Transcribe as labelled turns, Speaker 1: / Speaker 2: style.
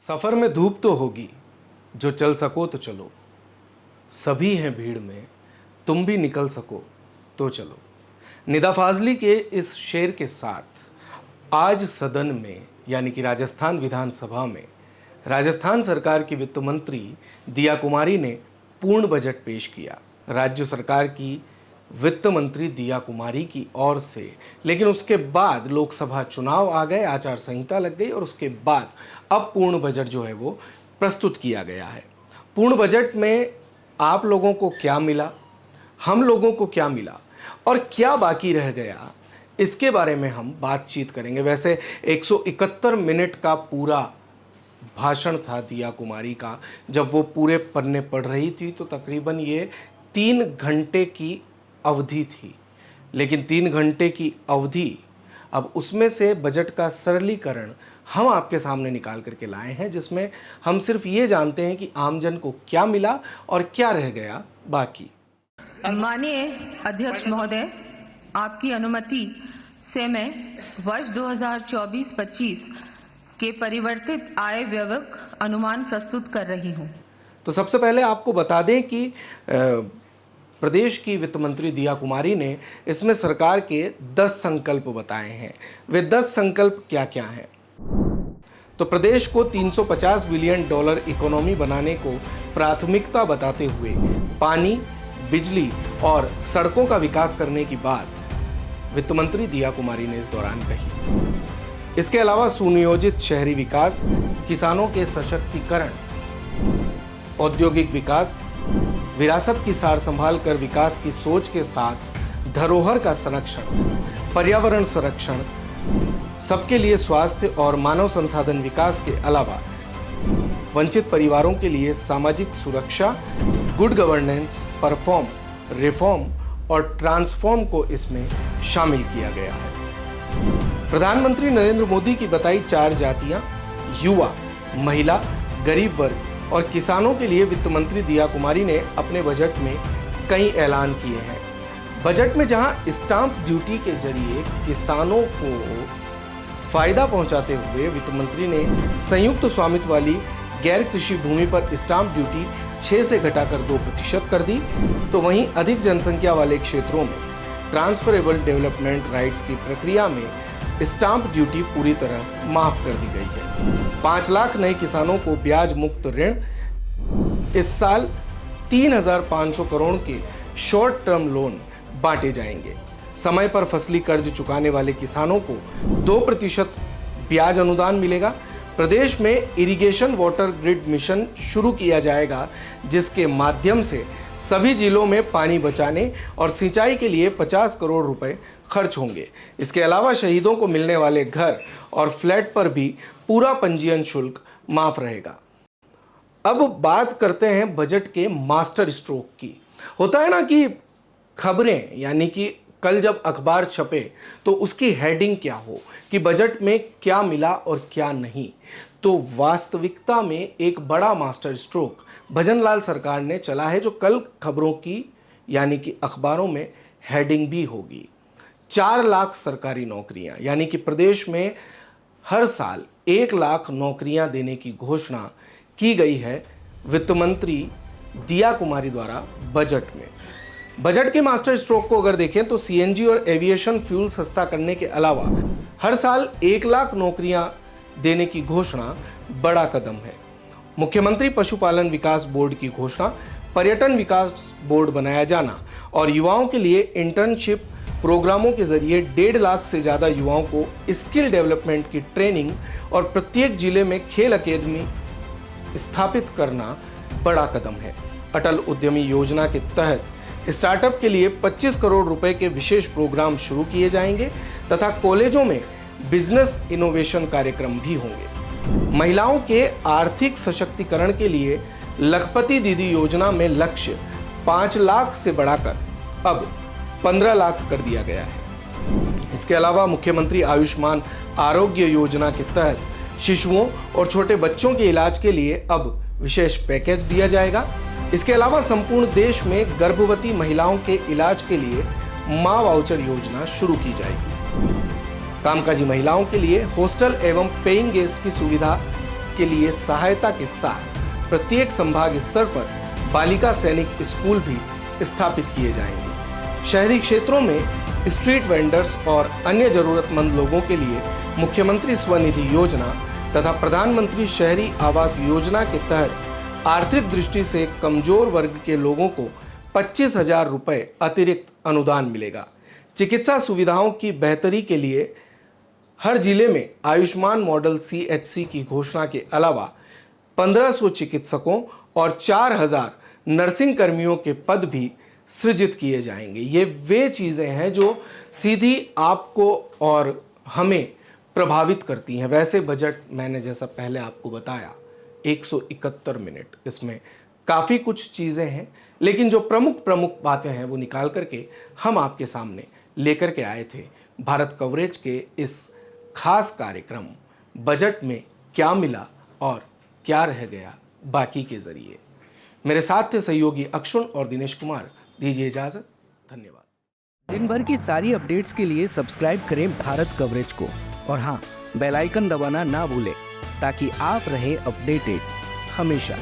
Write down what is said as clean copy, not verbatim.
Speaker 1: सफर में धूप तो होगी, जो चल सको तो चलो। सभी हैं भीड़ में, तुम भी निकल सको तो चलो। निदा फाजली के इस शेर के साथ आज सदन में यानी कि राजस्थान विधानसभा में राजस्थान सरकार की वित्त मंत्री दिया कुमारी ने पूर्ण बजट पेश किया। राज्य सरकार की वित्त मंत्री दिया कुमारी की ओर से, लेकिन उसके बाद लोकसभा चुनाव आ गए, आचार संहिता लग गई और उसके बाद अब पूर्ण बजट जो है वो प्रस्तुत किया गया है। पूर्ण बजट में आप लोगों को क्या मिला, हम लोगों को क्या मिला और क्या बाकी रह गया, इसके बारे में हम बातचीत करेंगे। वैसे 171 मिनट का पूरा भाषण था दिया कुमारी का। जब वो पूरे पन्ने पढ़ रही थी तो तकरीबन ये 3 घंटे की अवधि थी, लेकिन 3 घंटे की अवधि अब उसमें से बजट का सरलीकरण हम आपके सामने निकाल करके लाए हैं, जिसमें हम सिर्फ ये जानते हैं कि आमजन को क्या मिला और क्या रह गया बाकी।
Speaker 2: माननीय अध्यक्ष महोदय, आपकी अनुमति से मैं वर्ष 2024-25 के परिवर्तित आय व्यवक अनुमान प्रस्तुत कर रही हूँ।
Speaker 1: तो सबसे पहले आपको बता दें कि प्रदेश की वित्त मंत्री दिया कुमारी ने इसमें सरकार के 10 संकल्प बताए हैं। वे 10 संकल्प क्या क्या हैं? तो प्रदेश को $350 बिलियन इकोनॉमी बनाने को प्राथमिकता बताते हुए पानी, बिजली और सड़कों का विकास करने की बात वित्त मंत्री दिया कुमारी ने इस दौरान कही। इसके अलावा सुनियोजित शहरी विकास, किसानों के सशक्तिकरण, औद्योगिक विकास, विरासत की सार संभाल कर विकास की सोच के साथ धरोहर का संरक्षण, पर्यावरण संरक्षण, सबके लिए स्वास्थ्य और मानव संसाधन विकास के अलावा वंचित परिवारों के लिए सामाजिक सुरक्षा, गुड गवर्नेंस, परफॉर्म, रिफॉर्म और ट्रांसफॉर्म को इसमें शामिल किया गया है। प्रधानमंत्री नरेंद्र मोदी की बताई 4 जातियां, युवा, महिला, गरीब वर्ग और किसानों के लिए वित्त मंत्री दिया कुमारी ने अपने बजट में कई ऐलान किए हैं। बजट में जहां स्टाम्प ड्यूटी के जरिए किसानों को फायदा पहुंचाते हुए वित्त मंत्री ने संयुक्त स्वामित्व वाली गैर कृषि भूमि पर स्टाम्प ड्यूटी 6 से घटाकर 2% कर दी, तो वहीं अधिक जनसंख्या वाले क्षेत्रों में ट्रांसफरेबल डेवलपमेंट राइट्स की प्रक्रिया में स्टाम्प ड्यूटी पूरी तरह माफ कर दी गई है। 5 लाख नए किसानों को ब्याज मुक्त ऋण, इस साल 3,500 करोड़ के शॉर्ट टर्म लोन बांटे जाएंगे। समय पर फसली कर्ज चुकाने वाले किसानों को 2% ब्याज अनुदान मिलेगा। प्रदेश में इरिगेशन वाटर ग्रिड मिशन शुरू किया जाएगा, जिसके माध्यम से सभी जिलों में पानी बचाने और सिंचाई के लिए 50 करोड़ रुपए खर्च होंगे। इसके अलावा शहीदों को मिलने वाले घर और फ्लैट पर भी पूरा पंजीयन शुल्क माफ रहेगा। अब बात करते हैं बजट के मास्टर स्ट्रोक की। होता है ना कि खबरें, यानी कि कल जब अखबार छपे तो उसकी हेडिंग क्या हो कि बजट में क्या मिला और क्या नहीं। तो वास्तविकता में एक बड़ा मास्टर स्ट्रोक भजनलाल सरकार ने चला है, जो कल खबरों की यानी कि अखबारों में हेडिंग भी होगी। 4 लाख सरकारी नौकरियां, यानी कि प्रदेश में हर साल 1 लाख नौकरियां देने की घोषणा की गई है वित्त मंत्री दिया कुमारी द्वारा बजट में। बजट के मास्टर स्ट्रोक को अगर देखें तो सीएनजी और एविएशन फ्यूल सस्ता करने के अलावा हर साल 1 लाख नौकरियां देने की घोषणा बड़ा कदम है। मुख्यमंत्री पशुपालन विकास बोर्ड की घोषणा, पर्यटन विकास बोर्ड बनाया जाना और युवाओं के लिए इंटर्नशिप प्रोग्रामों के जरिए 1.5 लाख से ज़्यादा युवाओं को स्किल डेवलपमेंट की ट्रेनिंग और प्रत्येक जिले में खेल अकेदमी स्थापित करना बड़ा कदम है। अटल उद्यमी योजना के तहत स्टार्टअप के लिए 25 करोड़ रुपए के विशेष प्रोग्राम शुरू किए जाएंगे तथा कॉलेजों में बिजनेस इनोवेशन कार्यक्रम भी होंगे। महिलाओं के आर्थिक सशक्तिकरण के लिए लखपति दीदी योजना में लक्ष्य 5 लाख से बढ़ाकर अब 15 लाख कर दिया गया है। इसके अलावा मुख्यमंत्री आयुष्मान आरोग्य योजना के तहत शिशुओं और छोटे बच्चों के इलाज के लिए अब विशेष पैकेज दिया जाएगा। इसके अलावा संपूर्ण देश में गर्भवती महिलाओं के इलाज के लिए मां वाउचर योजना शुरू की जाएगी। कामकाजी महिलाओं के लिए हॉस्टल एवं पेइंग गेस्ट की सुविधा के लिए सहायता के साथ प्रत्येक संभाग स्तर पर बालिका सैनिक स्कूल भी स्थापित किए जाएंगे। शहरी क्षेत्रों में स्ट्रीट वेंडर्स और अन्य जरूरतमंद लोगों के लिए मुख्यमंत्री स्वनिधि योजना तथा प्रधानमंत्री शहरी आवास योजना के तहत आर्थिक दृष्टि से कमजोर वर्ग के लोगों को 25,000 रुपये अतिरिक्त अनुदान मिलेगा। चिकित्सा सुविधाओं की बेहतरी के लिए हर जिले में आयुष्मान मॉडल CHC की घोषणा के अलावा 1500 चिकित्सकों और 4,000 नर्सिंग कर्मियों के पद भी सृजित किए जाएंगे। ये वे चीज़ें हैं जो सीधी आपको और हमें प्रभावित करती हैं। वैसे बजट मैंने जैसा पहले आपको बताया 171 मिनट, इसमें काफ़ी कुछ चीज़ें हैं, लेकिन जो प्रमुख बातें हैं वो निकाल करके हम आपके सामने लेकर के आए थे। भारत कवरेज के इस खास कार्यक्रम बजट में क्या मिला और क्या रह गया बाकी के जरिए। मेरे साथ थे सहयोगी अक्षुण और दिनेश कुमार। दीजिए इजाजत, धन्यवाद।
Speaker 3: दिन भर की सारी अपडेट्स के लिए सब्सक्राइब करें भारत कवरेज को और हाँ, बेल आइकन दबाना ना भूलें ताकि आप रहे अपडेटेड हमेशा।